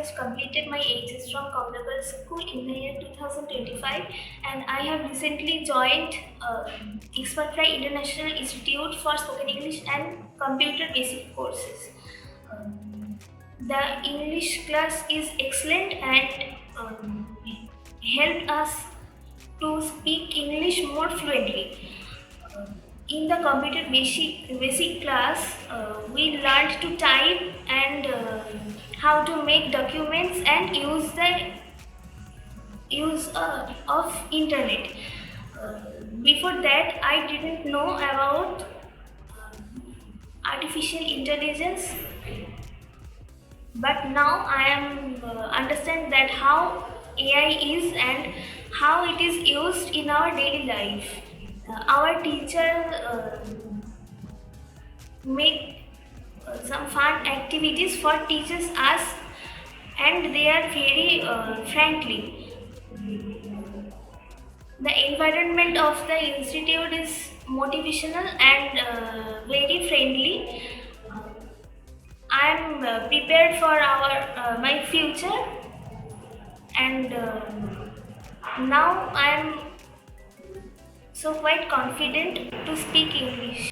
just completed my HS from Kamala Girls School in the year 2025, and I have recently joined XpertFLY International Institute for Spoken English and Computer Basic courses. The English class is excellent and helped us to speak English more fluently. In the computer basic class, we learned to type and how to make documents and use of internet. Before that, I didn't know about artificial intelligence, but now I am understand that how AI is and how it is used in our daily life. Our teacher make some fun activities for teachers us, and they are very frankly. The environment of the institute is motivational and very friendly. I am prepared for my future, and now I am so quite confident to speak English.